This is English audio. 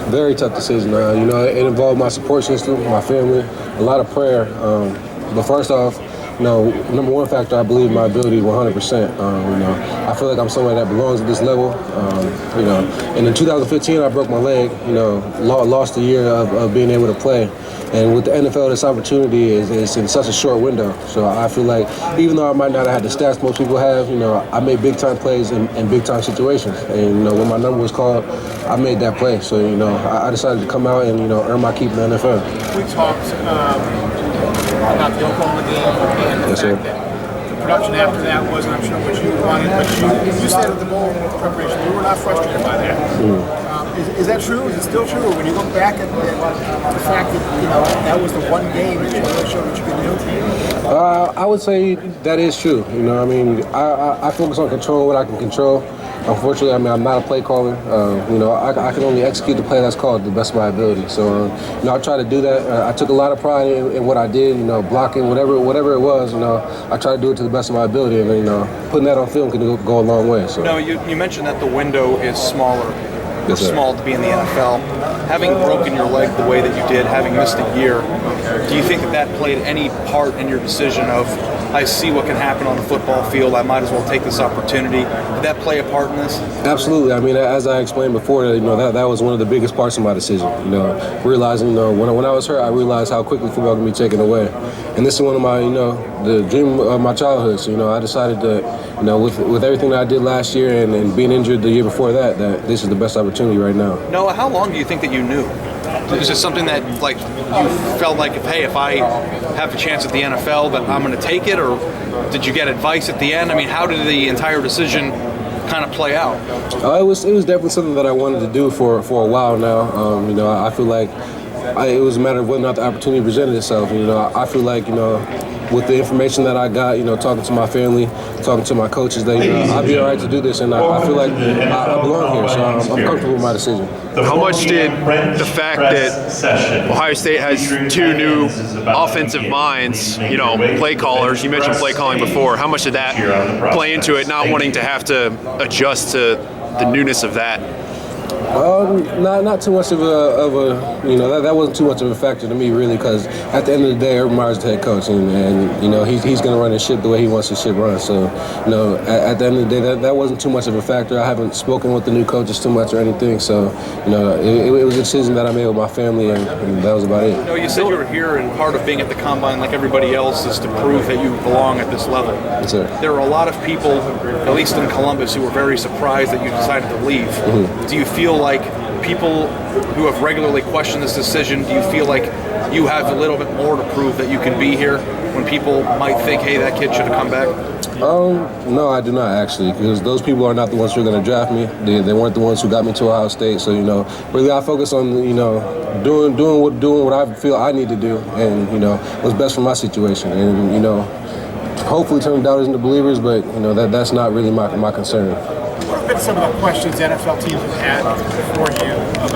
Very tough decision. It involved my support system, my family, a lot of prayer. But first off, number one factor, I believe my ability 100%. I feel like I'm someone that belongs at this level. And in 2015, I broke my leg. Lost a year of being able to play. And with the NFL, this opportunity is in such a short window. So I feel like even though I might not have had the stats most people have, I made big time plays in big time situations. And when my number was called, I made that play. So I decided to come out and earn my keep in the NFL. We talked about the Oklahoma game and the fact that the production after that wasn't, I'm sure, what you wanted, but you said at the bowl preparation you were not frustrated by that. Is that true? Is it still true? Or when you look back at the fact that that was the one game that you really showed what you could do? I would say that is true. I focus on controlling what I can control. Unfortunately, I'm not a play caller. I can only execute the play that's called to the best of my ability. So, I try to do that. I took a lot of pride in what I did. Blocking, whatever it was. I try to do it to the best of my ability, and putting that on film can go a long way. So. You mentioned that the window is smaller. Yes, sir. Small to be in the NFL. Having broken your leg the way that you did, having missed a year, do you think that played any part in your decision of, I see what can happen on the football field, I might as well take this opportunity? Did that play a part in this? Absolutely. As I explained before, that was one of the biggest parts of my decision. Realizing, when I was hurt, I realized how quickly football can be taken away. And this is one of my, the dream of my childhood. So, I decided that, with everything that I did last year and being injured the year before that this is the best opportunity right now. Noah, how long do you think that you knew? Is this something that, you felt like, if I have a chance at the NFL, that I'm going to take it? Or did you get advice at the end? How did the entire decision kind of play out? It was definitely something that I wanted to do for a while now. I feel like it was a matter of whether or not the opportunity presented itself. I feel like, with the information that I got, talking to my family, talking to my coaches, that I'd be all right to do this, and I feel like I belong here, so I'm comfortable with my decision. How much did the fact that Ohio State has two new offensive minds, play callers, you mentioned play calling before, how much did that play into it, not wanting to have to adjust to the newness of that? Not too much of a that wasn't too much of a factor to me, really, because at the end of the day, Urban Meyer's the head coach, and he's going to run his ship the way he wants his ship run. So, at the end of the day, that wasn't too much of a factor. I haven't spoken with the new coaches too much or anything, so it was a decision that I made with my family, and that was about it. You said you were here, and part of being at the Combine, like everybody else, is to prove that you belong at this level. Yes, sir. There are a lot of people, at least in Columbus, who were very surprised that you decided to leave. Mm-hmm. Do you feel like people who have regularly questioned this decision, do you feel like you have a little bit more to prove that you can be here when people might think, hey, that kid should have come back? No, I do not, actually, because those people are not the ones who are going to draft me. They weren't the ones who got me to Ohio State. So, really I focus on, doing what I feel I need to do and, what's best for my situation. And, hopefully turn doubters into believers, but, that's not really my concern. What have been some of the questions NFL teams have had for you about